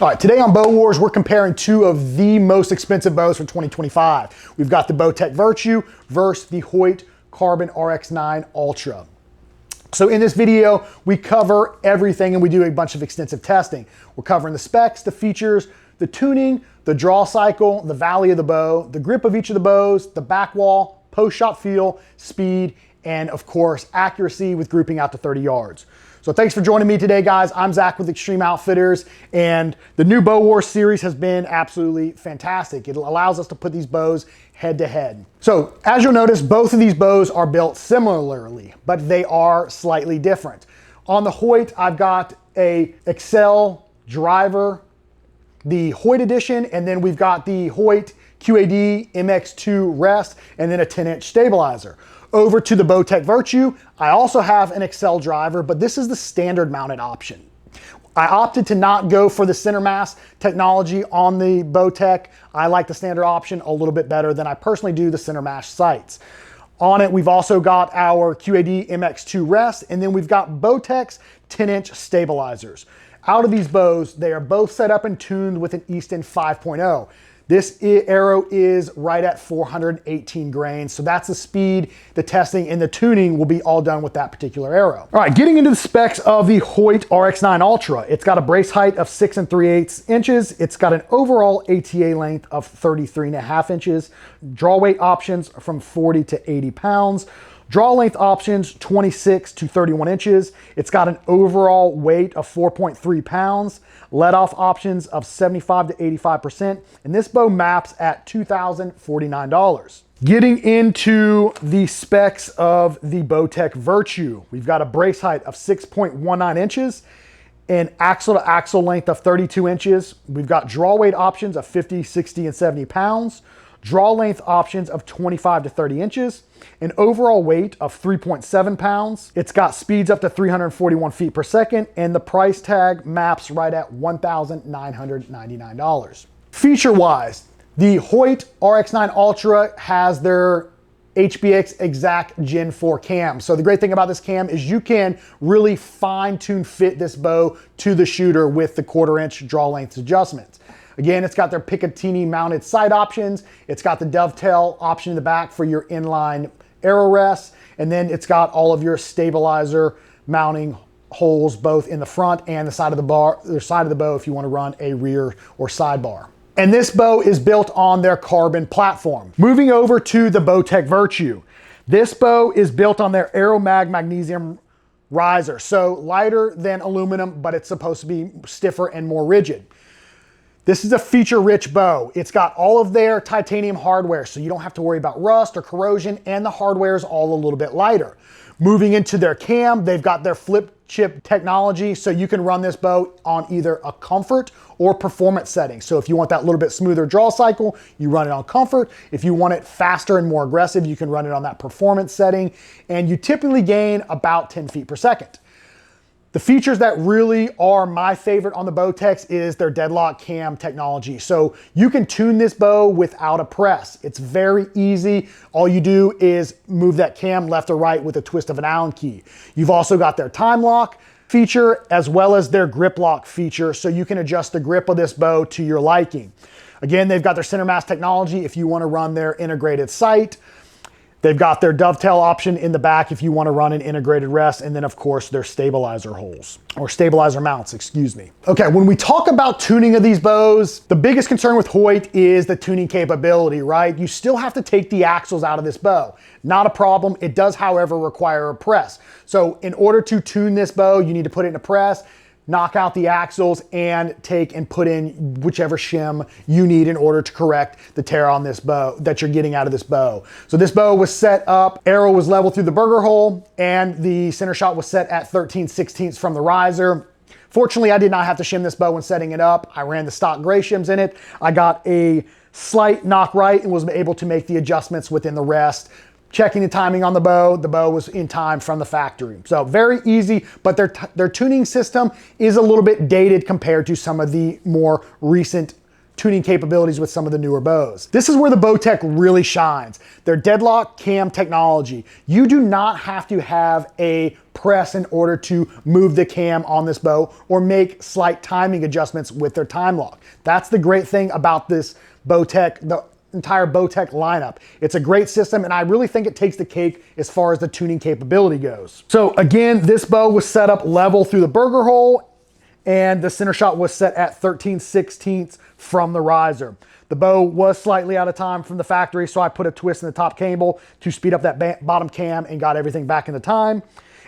All right, today on Bow Wars, we're comparing two of the most expensive bows for 2025. We've got the Bowtech Virtue versus the Hoyt Carbon RX9 Ultra. So in this video, we cover everything and we do a bunch of extensive testing. We're covering the specs, the features, the tuning, the draw cycle, the valley of the bow, the grip of each of the bows, the back wall, post-shot feel, speed, and of course, accuracy with grouping out to 30 yards. So thanks for joining me today, guys. I'm Zakk with Extreme Outfitters, and the new Bow Wars series has been absolutely fantastic. It allows us to put these bows head to head. So as you'll notice, both of these bows are built similarly, but they are slightly different. On the Hoyt, I've got a Excel driver, the Hoyt edition, and then we've got the Hoyt QAD MX2 rest, and then a 10-inch stabilizer. Over to the Bowtech Virtue, I also have an Excel driver, but this is the standard mounted option. I opted to not go for the center mass technology on the Bowtech. I like the standard option a little bit better than I personally do the center mass sights. On it, we've also got our QAD MX2 rest, and then we've got Bowtech's 10-inch stabilizers. Out of these bows, they are both set up and tuned with an Easton 5.0. This arrow is right at 418 grains. So that's the speed, the testing, and the tuning will be all done with that particular arrow. All right, getting into the specs of the Hoyt RX9 Ultra. It's got a brace height of 6 3/8 inches. It's got an overall ATA length of 33.5 inches. Draw weight options from 40 to 80 pounds. Draw length options, 26 to 31 inches. It's got an overall weight of 4.3 pounds. Let off options of 75 to 85%. And this bow maps at $2,049. Getting into the specs of the Bowtech Virtue. We've got a brace height of 6.19 inches. An axle to axle length of 32 inches. We've got draw weight options of 50, 60, and 70 pounds. Draw length options of 25 to 30 inches, an overall weight of 3.7 pounds. It's got speeds up to 341 feet per second, and the price tag maps right at $1,999. Feature-wise, the Hoyt RX9 Ultra has their HBX Zakk Gen 4 cam. So the great thing about this cam is you can really fine-tune fit this bow to the shooter with the 1/4 inch draw length adjustments. Again, it's got their Picatinny mounted sight options. It's got the dovetail option in the back for your inline arrow rests. And then it's got all of your stabilizer mounting holes, both in the front and the side of the bow if you want to run a rear or sidebar. And this bow is built on their carbon platform. Moving over to the Bowtech Virtue. This bow is built on their Aeromag magnesium riser. So lighter than aluminum, but it's supposed to be stiffer and more rigid. This is a feature-rich bow. It's got all of their titanium hardware, so you don't have to worry about rust or corrosion, and the hardware is all a little bit lighter. Moving into their cam, they've got their flip chip technology, so you can run this bow on either a comfort or performance setting. So if you want that little bit smoother draw cycle, you run it on comfort. If you want it faster and more aggressive, you can run it on that performance setting, and you typically gain about 10 feet per second. The features that really are my favorite on the Bowtechs is their deadlock cam technology. So you can tune this bow without a press. It's very easy. All you do is move that cam left or right with a twist of an Allen key. You've also got their time lock feature as well as their grip lock feature, so you can adjust the grip of this bow to your liking. Again, they've got their center mass technology if you want to run their integrated sight. They've got their dovetail option in the back if you want to run an integrated rest, and then of course their stabilizer holes, or stabilizer mounts, excuse me. Okay, when we talk about tuning of these bows, the biggest concern with Hoyt is the tuning capability, right? You still have to take the axles out of this bow. Not a problem. It does, however, require a press. So in order to tune this bow, you need to put it in a press, knock out the axles, and take and put in whichever shim you need in order to correct the tear on this bow that you're getting out of this bow. So this bow was set up, arrow was level through the burger hole, and the center shot was set at 13/16 from the riser. Fortunately, I did not have to shim this bow when setting it up. I ran the stock gray shims in it. I got a slight knock right and was able to make the adjustments within the rest. Checking the timing on the bow was in time from the factory. So very easy, but their tuning system is a little bit dated compared to some of the more recent tuning capabilities with some of the newer bows. This is where the Bowtech really shines. Their deadlock cam technology. You do not have to have a press in order to move the cam on this bow or make slight timing adjustments with their time lock. That's the great thing about this Bowtech, the entire Bowtech lineup. It's a great system, and I really think it takes the cake as far as the tuning capability goes. So again, this bow was set up level through the burger hole, and the center shot was set at 13/16 from the riser. The bow was slightly out of time from the factory, so I put a twist in the top cable to speed up that bottom cam and got everything back into time.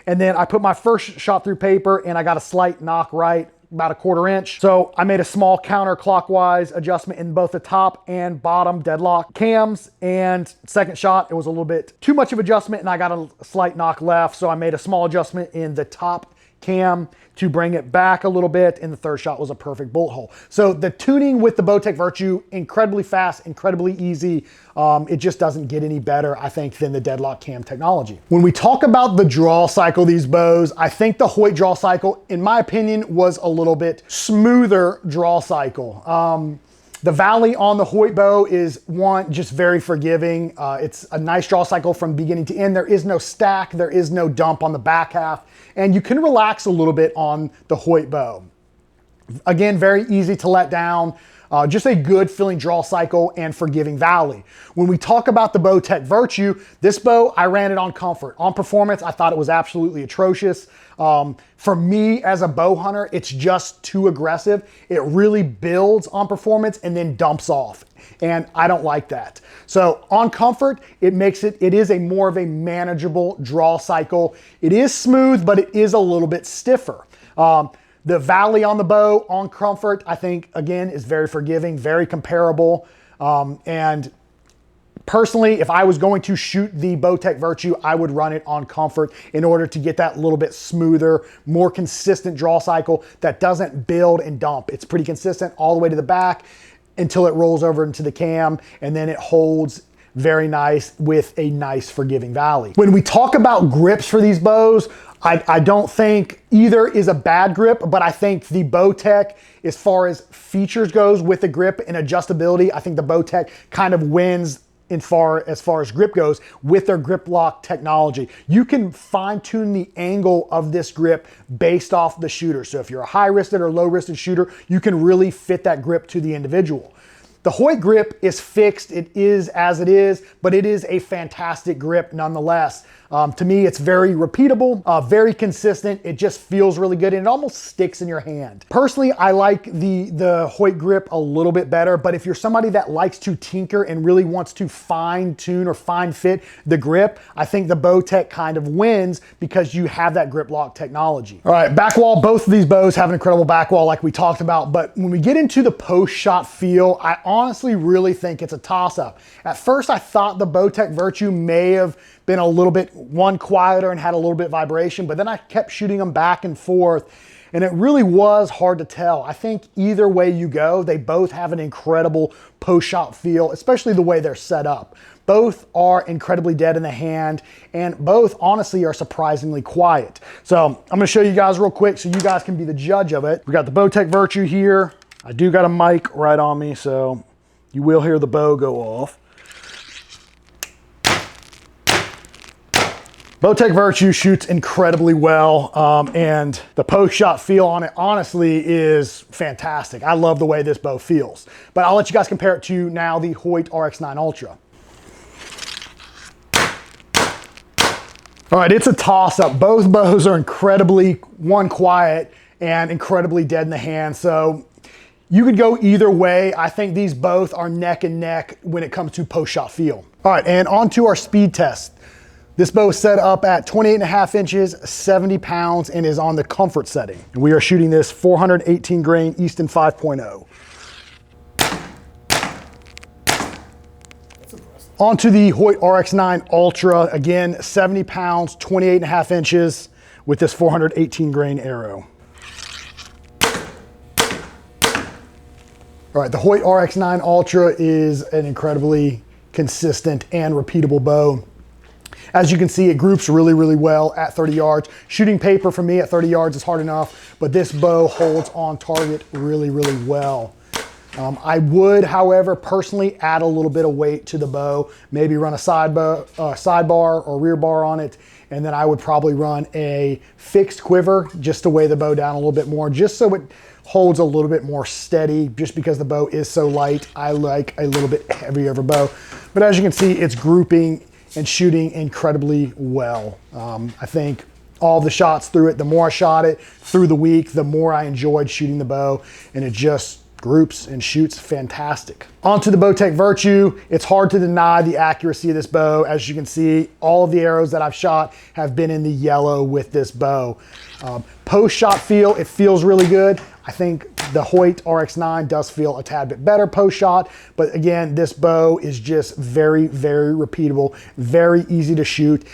And then I put my first shot through paper, and I got a slight knock right, about 1/4 inch. So I made a small counterclockwise adjustment in both the top and bottom deadlock cams. And second shot, it was a little bit too much of adjustment, and I got a slight knock left. So I made a small adjustment in the top cam to bring it back a little bit, and the third shot was a perfect bolt hole. So the tuning with the Bowtech Virtue, incredibly fast, incredibly easy. It just doesn't get any better, I think, than the deadlock cam technology. When we talk about the draw cycle of these bows, I think the Hoyt draw cycle, in my opinion, was a little bit smoother draw cycle. The valley on the Hoyt bow is just very forgiving. It's a nice draw cycle from beginning to end. There is no stack, there is no dump on the back half, and you can relax a little bit on the Hoyt bow. Again, very easy to let down. Just a good feeling draw cycle and forgiving valley. When we talk about the Bowtech Virtue, this bow, I ran it on comfort. On performance, I thought it was absolutely atrocious. For me as a bow hunter, it's just too aggressive. It really builds on performance and then dumps off. And I don't like that. So on comfort, it is more of a manageable draw cycle. It is smooth, but it is a little bit stiffer. The valley on the bow on comfort, I think, again, is very forgiving, very comparable. And personally, if I was going to shoot the Bowtech Virtue, I would run it on comfort in order to get that little bit smoother, more consistent draw cycle that doesn't build and dump. It's pretty consistent all the way to the back until it rolls over into the cam, and then it holds very nice with a nice forgiving valley. When we talk about grips for these bows, I don't think either is a bad grip, but I think the Bowtech, as far as features goes with the grip and adjustability, I think the Bowtech kind of wins as far as grip goes with their grip lock technology. You can fine tune the angle of this grip based off the shooter. So if you're a high wristed or low wristed shooter, you can really fit that grip to the individual. The Hoyt grip is fixed, it is as it is, but it is a fantastic grip nonetheless. To me, it's very repeatable, very consistent. It just feels really good and it almost sticks in your hand. Personally, I like the Hoyt grip a little bit better, but if you're somebody that likes to tinker and really wants to fine tune or fine fit the grip, I think the Bowtech kind of wins because you have that grip lock technology. All right, back wall, both of these bows have an incredible back wall like we talked about, but when we get into the post-shot feel, I honestly really think it's a toss-up. At first, I thought the Bowtech Virtue may have been a little bit quieter and had a little bit vibration, but then I kept shooting them back and forth and it really was hard to tell. I think either way you go, they both have an incredible post-shot feel, especially the way they're set up. Both are incredibly dead in the hand and both honestly are surprisingly quiet. So I'm gonna show you guys real quick so you guys can be the judge of it. We got the Bowtech Virtue here. I do got a mic right on me, so you will hear the bow go off. Bowtech Virtue shoots incredibly well, and the post-shot feel on it honestly is fantastic. I love the way this bow feels. But I'll let you guys compare it to now the Hoyt RX9 Ultra. All right, it's a toss-up. Both bows are incredibly, quiet and incredibly dead in the hand. So you could go either way. I think these both are neck and neck when it comes to post-shot feel. All right, and on to our speed test. This bow is set up at 28.5 inches, 70 pounds, and is on the comfort setting. And we are shooting this 418 grain Easton 5.0. On to the Hoyt RX9 Ultra. Again, 70 pounds, 28.5 inches with this 418 grain arrow. All right, the Hoyt RX9 Ultra is an incredibly consistent and repeatable bow. As you can see, it groups really, really well at 30 yards. Shooting paper for me at 30 yards is hard enough, but this bow holds on target really, really well. I would, however, personally add a little bit of weight to the bow, maybe run a sidebar or rear bar on it, and then I would probably run a fixed quiver just to weigh the bow down a little bit more, just so it holds a little bit more steady. Just because the bow is so light, I like a little bit heavier of a bow. But as you can see, it's grouping and shooting incredibly well. I think all the shots through it, the more I shot it through the week, the more I enjoyed shooting the bow, and it just groups and shoots fantastic. Onto the Bowtech Virtue. It's hard to deny the accuracy of this bow. As you can see, all of the arrows that I've shot have been in the yellow with this bow. Post-shot feel, it feels really good. I think the Hoyt RX9 does feel a tad bit better post-shot, but again, this bow is just very, very repeatable, very easy to shoot.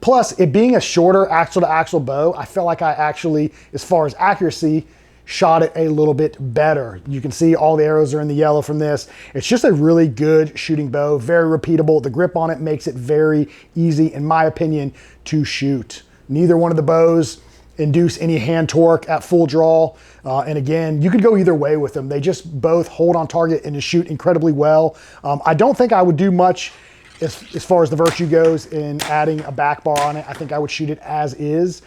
Plus, it being a shorter axle-to-axle bow, I feel like I actually, as far as accuracy, shot it a little bit better. You can see all the arrows are in the yellow from this. It's just a really good shooting bow, very repeatable. The grip on it makes it very easy, in my opinion, to shoot. Neither one of the bows induce any hand torque at full draw. And again, you could go either way with them. They just both hold on target and just shoot incredibly well. I don't think I would do much as far as the Virtue goes in adding a back bar on it. I think I would shoot it as is.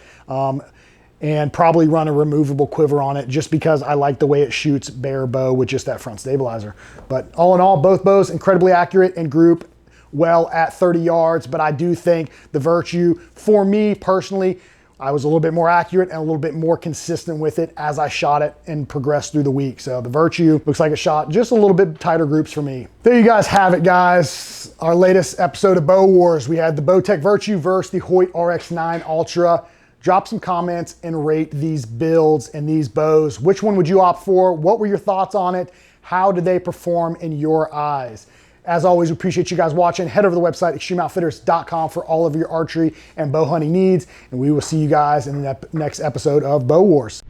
And probably run a removable quiver on it just because I like the way it shoots bare bow with just that front stabilizer. But all in all, both bows incredibly accurate and group well at 30 yards. But I do think the Virtue, for me personally, I was a little bit more accurate and a little bit more consistent with it as I shot it and progressed through the week. So the Virtue looks like it shot just a little bit tighter groups for me. There you guys have it, guys. Our latest episode of Bow Wars. We had the Bowtech Virtue versus the Hoyt RX9 Ultra. Drop some comments and rate these builds and these bows. Which one would you opt for? What were your thoughts on it? How did they perform in your eyes? As always, we appreciate you guys watching. Head over to the website, extremeoutfitters.com, for all of your archery and bow hunting needs. And we will see you guys in the next episode of Bow Wars.